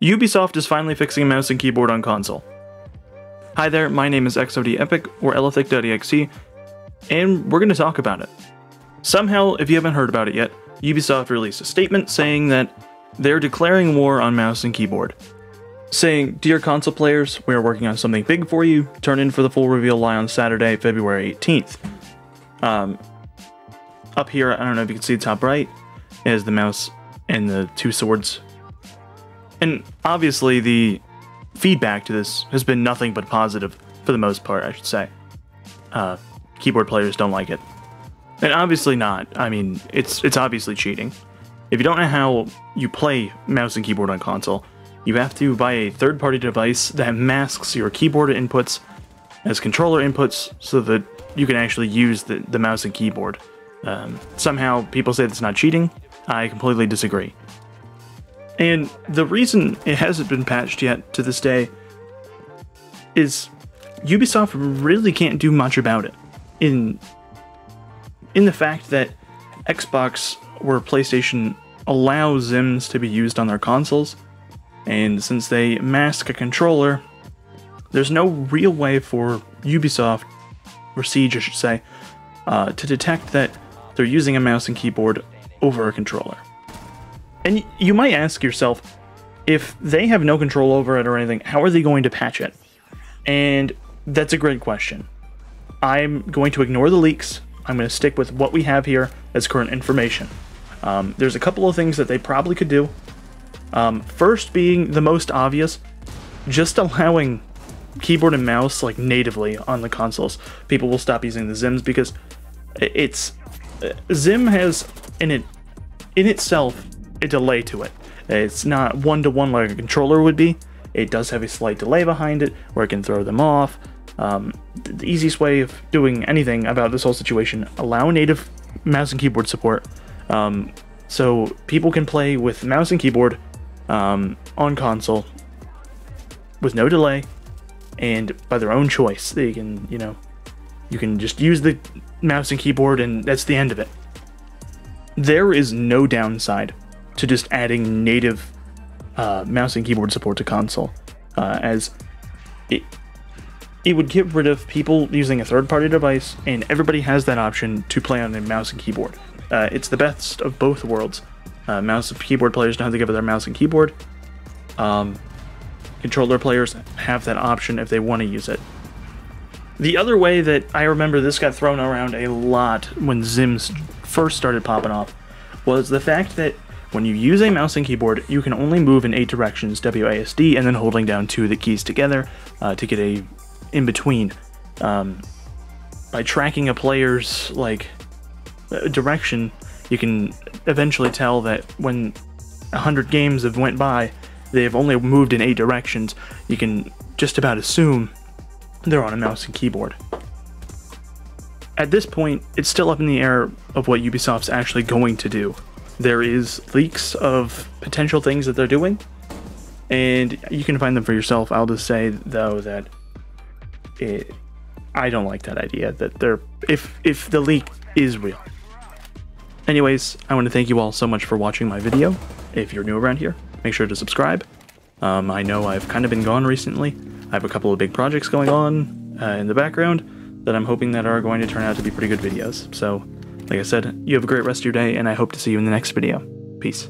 Ubisoft is finally fixing a mouse and keyboard on console. Hi there, my name is XODEpic, or Elithic.exe, and we're going to talk about it. Somehow, if you haven't heard about it yet, Ubisoft released a statement saying that they're declaring war on mouse and keyboard. Saying, "Dear console players, we are working on something big for you. Turn in for the full reveal live on Saturday, February 18th. Up here, I don't know if you can see the top right, is the mouse and the two swords. And obviously the feedback to this has been nothing but positive, for the most part, I should say. Keyboard players don't like it. And obviously not. I mean, it's obviously cheating. If you don't know how you play mouse and keyboard on console, you have to buy a third-party device that masks your keyboard inputs as controller inputs so that you can actually use the mouse and keyboard. Somehow people say that's not cheating. I completely disagree. And the reason it hasn't been patched yet to this day is Ubisoft really can't do much about it. In the fact that Xbox or PlayStation allow ZIMs to be used on their consoles, and since they mask a controller, there's no real way for Ubisoft, or Siege I should say, to detect that they're using a mouse and keyboard over a controller. And you might ask yourself, if they have no control over it or anything, how are they going to patch it? And that's a great question. I'm going to ignore the leaks. I'm going to stick with what we have here as current information. There's a couple of things that they probably could do. First being the most obvious, just allowing keyboard and mouse like natively on the consoles. People will stop using the ZIMs because ZIM has in itself a delay to it. It's not one-to-one like a controller would be. It does have a slight delay behind it where it can throw them off. The easiest way of doing anything about this whole situation, allow native mouse and keyboard support, so people can play with mouse and keyboard on console with no delay and by their own choice. They can, you can just use the mouse and keyboard and that's the end of it. There is no downside to just adding native mouse and keyboard support to console, as it would get rid of people using a third-party device, and everybody has that option to play on a mouse and keyboard. It's the best of both worlds. Mouse and keyboard players don't have to give up their mouse and keyboard. Controller players have that option if they want to use it. The other way that I remember this got thrown around a lot when ZIMs first started popping off was the fact that when you use a mouse and keyboard, you can only move in 8 directions, WASD, and then holding down 2 of the keys together to get a in-between. By tracking a player's direction, you can eventually tell that when 100 games have went by, they've only moved in 8 directions. You can just about assume they're on a mouse and keyboard. At this point, it's still up in the air of what Ubisoft's actually going to do. There is leaks of potential things that they're doing, and you can find them for yourself. I'll just say, though, that I don't like that idea, that if the leak is real. Anyways, I want to thank you all so much for watching my video. If you're new around here, make sure to subscribe. I know I've kind of been gone recently. I have a couple of big projects going on in the background that I'm hoping that are going to turn out to be pretty good videos. So, like I said, you have a great rest of your day, and I hope to see you in the next video. Peace.